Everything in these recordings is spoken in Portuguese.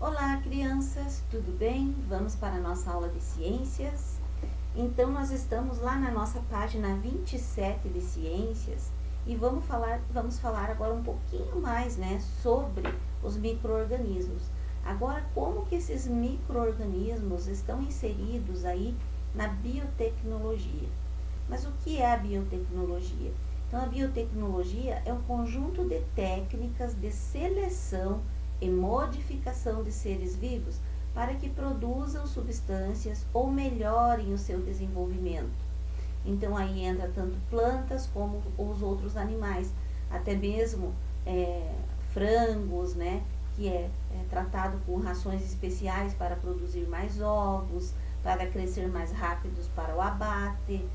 Olá, crianças, tudo bem? Vamos para a nossa aula de ciências. Então, nós estamos lá na nossa página 27 de ciências e vamos falar agora um pouquinho mais, sobre os micro-organismos. Agora, como que esses micro-organismos estão inseridos aí na biotecnologia? Mas o que é a biotecnologia? Então, a biotecnologia é um conjunto de técnicas de seleção e modificação de seres vivos para que produzam substâncias ou melhorem o seu desenvolvimento. Então, aí entra tanto plantas como os outros animais, até mesmo frangos, que é tratado com rações especiais para produzir mais ovos, para crescer mais rápidos para o abate,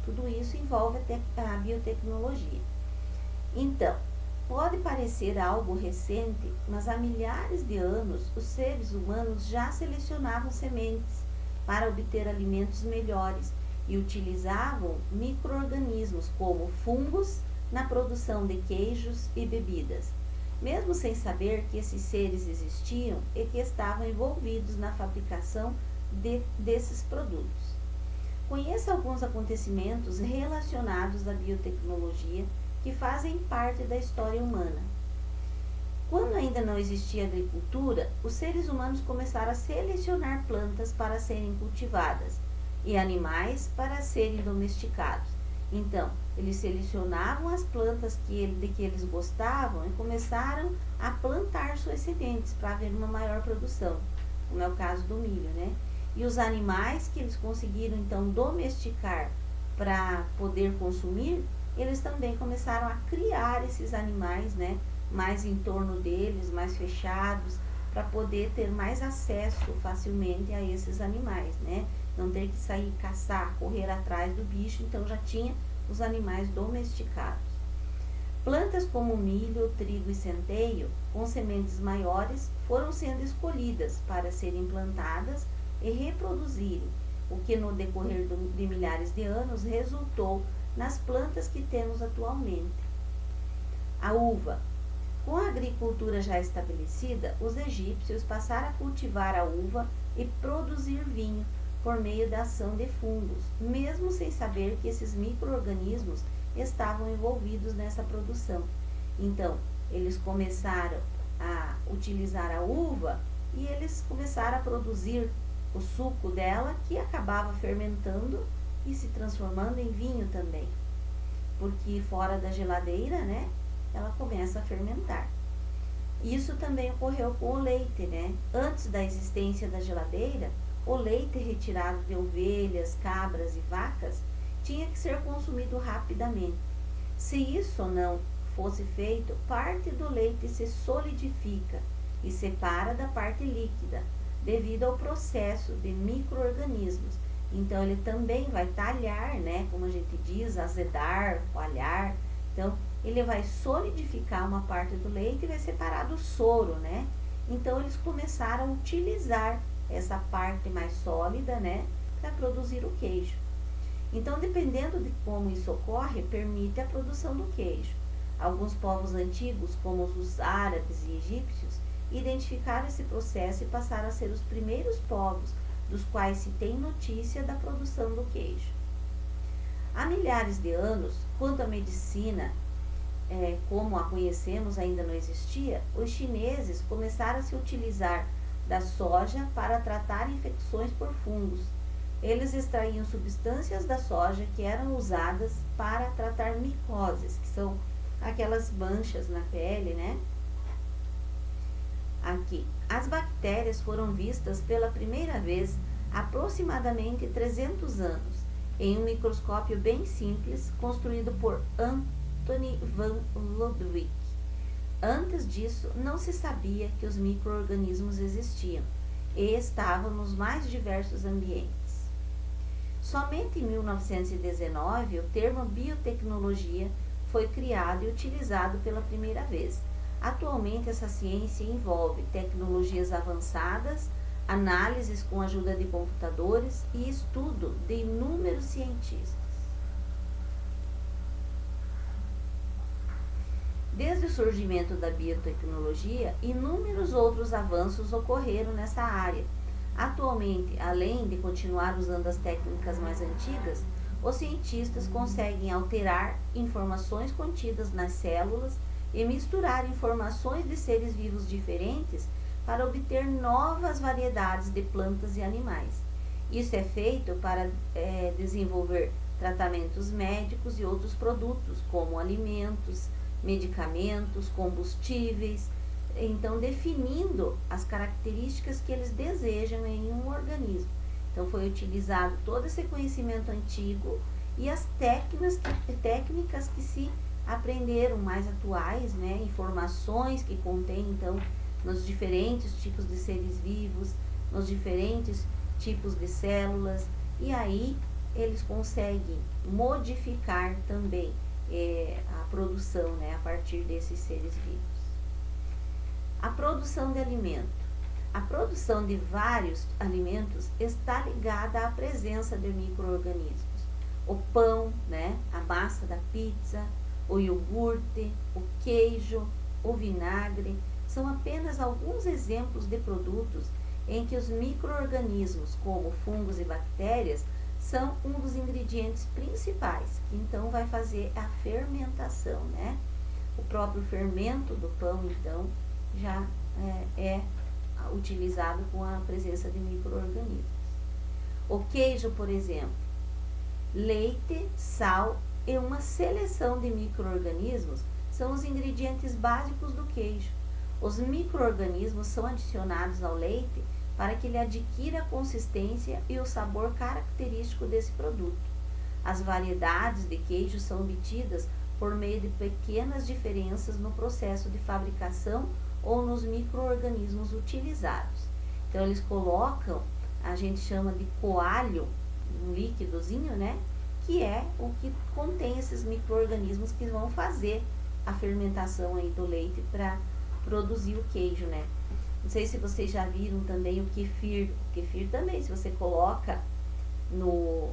Tudo isso envolve a biotecnologia. Então, pode parecer algo recente, mas há milhares de anos os seres humanos já selecionavam sementes para obter alimentos melhores e utilizavam micro-organismos como fungos na produção de queijos e bebidas, mesmo sem saber que esses seres existiam e que estavam envolvidos na fabricação desses produtos. Conheça alguns acontecimentos relacionados à biotecnologia que fazem parte da história humana. Quando ainda não existia agricultura, os seres humanos começaram a selecionar plantas para serem cultivadas e animais para serem domesticados. Então, eles selecionavam as plantas de que eles gostavam e começaram a plantar suas sementes para haver uma maior produção, como é o caso do milho, E os animais que eles conseguiram então domesticar para poder consumir, eles também começaram a criar esses animais, mais em torno deles, mais fechados, para poder ter mais acesso facilmente a esses animais, Não ter que sair caçar, correr atrás do bicho, então já tinha os animais domesticados. Plantas como milho, trigo e centeio, com sementes maiores, foram sendo escolhidas para serem plantadas e reproduzirem, o que no decorrer de milhares de anos resultou nas plantas que temos atualmente. A uva. Com a agricultura já estabelecida, os egípcios passaram a cultivar a uva e produzir vinho por meio da ação de fungos, mesmo sem saber que esses micro-organismos estavam envolvidos nessa produção. Então, eles começaram a utilizar a uva e eles começaram a produzir o suco dela, que acabava fermentando e se transformando em vinho também, porque fora da geladeira, ela começa a fermentar. Isso também ocorreu com o leite, Antes da existência da geladeira, o leite retirado de ovelhas, cabras e vacas tinha que ser consumido rapidamente. Se isso não fosse feito, parte do leite se solidifica e separa da parte líquida, devido ao processo de micro-organismos. Então, ele também vai talhar, como a gente diz, azedar, coalhar. Então, ele vai solidificar uma parte do leite e vai separar do soro, Então, eles começaram a utilizar essa parte mais sólida, para produzir o queijo. Então, dependendo de como isso ocorre, permite a produção do queijo. Alguns povos antigos, como os árabes e egípcios, identificaram esse processo e passaram a ser os primeiros povos dos quais se tem notícia da produção do queijo. Há milhares de anos, quando a medicina, como a conhecemos, ainda não existia, os chineses começaram a se utilizar da soja para tratar infecções por fungos. Eles extraíam substâncias da soja que eram usadas para tratar micoses, que são aquelas manchas na pele, Aqui, as bactérias foram vistas pela primeira vez há aproximadamente 300 anos, em um microscópio bem simples, construído por Anthony van Leeuwenhoek. Antes disso, não se sabia que os micro-organismos existiam e estavam nos mais diversos ambientes. Somente em 1919, o termo biotecnologia foi criado e utilizado pela primeira vez. Atualmente, essa ciência envolve tecnologias avançadas, análises com a ajuda de computadores e estudo de inúmeros cientistas. Desde o surgimento da biotecnologia, inúmeros outros avanços ocorreram nessa área. Atualmente, além de continuar usando as técnicas mais antigas, os cientistas conseguem alterar informações contidas nas células e misturar informações de seres vivos diferentes para obter novas variedades de plantas e animais. Isso é feito para desenvolver tratamentos médicos e outros produtos, como alimentos, medicamentos, combustíveis, então definindo as características que eles desejam em um organismo. Então foi utilizado todo esse conhecimento antigo e as técnicas que se aprenderam mais atuais, né, informações que contém então nos diferentes tipos de seres vivos, nos diferentes tipos de células, e aí eles conseguem modificar também a produção, né, a partir desses seres vivos. A produção de alimento. A produção de vários alimentos está ligada à presença de micro-organismos. O pão, né, a massa da pizza, o iogurte, o queijo, o vinagre, são apenas alguns exemplos de produtos em que os micro-organismos, como fungos e bactérias, são um dos ingredientes principais, que então vai fazer a fermentação, né? O próprio fermento do pão, então, já é utilizado com a presença de micro-organismos. O queijo, por exemplo, leite, sal e uma seleção de micro-organismos são os ingredientes básicos do queijo. Os micro-organismos são adicionados ao leite para que ele adquira a consistência e o sabor característico desse produto. As variedades de queijo são obtidas por meio de pequenas diferenças no processo de fabricação ou nos micro-organismos utilizados. Então eles colocam, a gente chama de coalho, um líquidozinho, né? Que é o que contém esses micro-organismos que vão fazer a fermentação aí do leite para produzir o queijo, né? Não sei se vocês já viram também o kefir. O kefir também, se você coloca no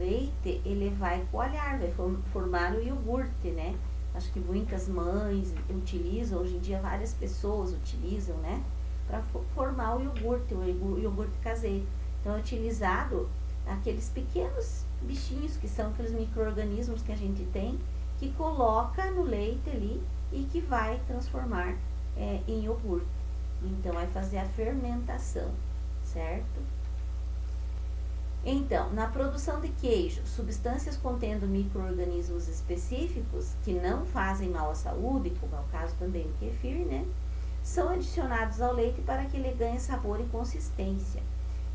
leite, ele vai coalhar, vai formar o iogurte, né? Acho que muitas mães utilizam, hoje em dia várias pessoas utilizam, né? Para formar o iogurte caseiro. Então é utilizado aqueles pequenos bichinhos que são aqueles micro-organismos que a gente tem, que coloca no leite ali e que vai transformar em iogurte. Então, vai fazer a fermentação, certo? Então, na produção de queijo, substâncias contendo micro-organismos específicos que não fazem mal à saúde, como é o caso também do kefir, né? São adicionados ao leite para que ele ganhe sabor e consistência.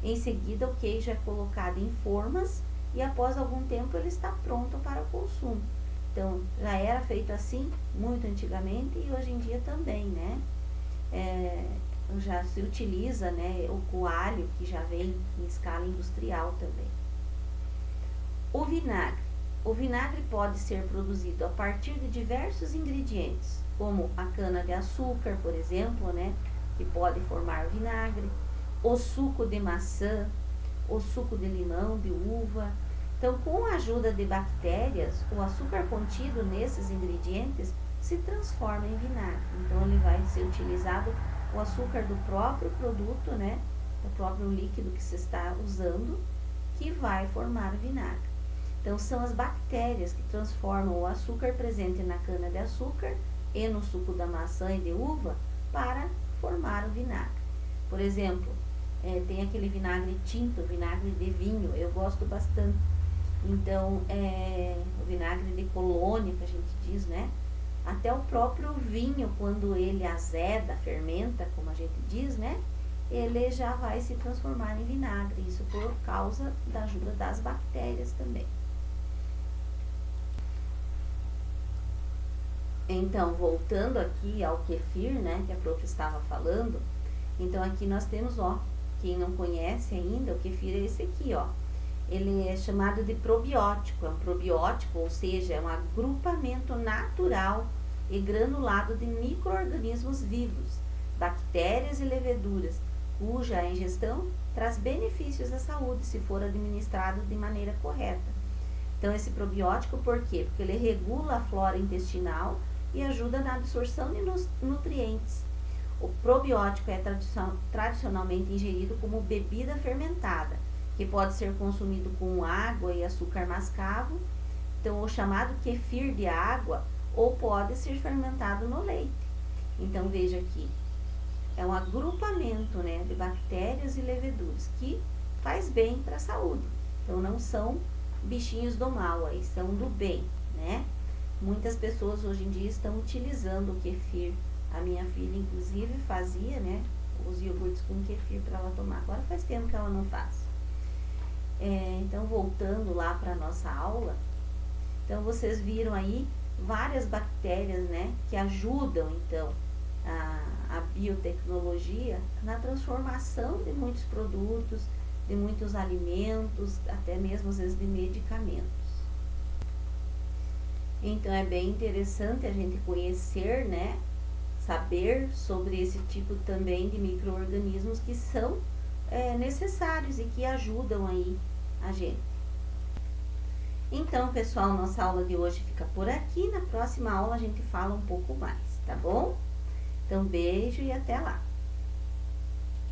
Em seguida, o queijo é colocado em formas e após algum tempo ele está pronto para o consumo. Então, já era feito assim muito antigamente e hoje em dia também, né? Já se utiliza, né, o coalho, que já vem em escala industrial também. O vinagre. O vinagre pode ser produzido a partir de diversos ingredientes, como a cana-de-açúcar, por exemplo, né, que pode formar o vinagre, o suco de maçã, o suco de limão, de uva. Então, com a ajuda de bactérias, o açúcar contido nesses ingredientes se transforma em vinagre. Então, ele vai ser utilizado o açúcar do próprio produto, né, do próprio líquido que se está usando, que vai formar o vinagre. Então, são as bactérias que transformam o açúcar presente na cana-de-açúcar e no suco da maçã e de uva para formar o vinagre. Por exemplo, tem aquele vinagre tinto, vinagre de vinho, eu gosto bastante. Então, o vinagre de colônia, que a gente diz, né? Até o próprio vinho, quando ele azeda, fermenta, como a gente diz, né? Ele já vai se transformar em vinagre, isso por causa da ajuda das bactérias também. Então, voltando aqui ao kefir, né, que a prof estava falando, então aqui nós temos, ó, quem não conhece ainda, o kefir é esse aqui, ó. Ele é chamado de probiótico, é um probiótico, ou seja, é um agrupamento natural e granulado de micro-organismos vivos, bactérias e leveduras, cuja ingestão traz benefícios à saúde se for administrado de maneira correta. Então, esse probiótico, por quê? Porque ele regula a flora intestinal e ajuda na absorção de nutrientes. O probiótico é tradicionalmente ingerido como bebida fermentada, que pode ser consumido com água e açúcar mascavo, então o chamado kefir de água, ou pode ser fermentado no leite. Então veja aqui, é um agrupamento, né, de bactérias e leveduras que faz bem para a saúde. Então não são bichinhos do mal, aí são do bem, né? Muitas pessoas hoje em dia estão utilizando o kefir. A minha filha, inclusive, fazia, né, os iogurtes com kefir para ela tomar. Agora faz tempo que ela não faz. Então, voltando lá para a nossa aula, então vocês viram aí várias bactérias, né, que ajudam, então, a biotecnologia na transformação de muitos produtos, de muitos alimentos, até mesmo às vezes de medicamentos. Então é bem interessante a gente conhecer, né, saber sobre esse tipo também de micro-organismos que são necessários e que ajudam aí a gente. Então, pessoal, nossa aula de hoje fica por aqui. Na próxima aula a gente fala um pouco mais, tá bom? Então, beijo e até lá!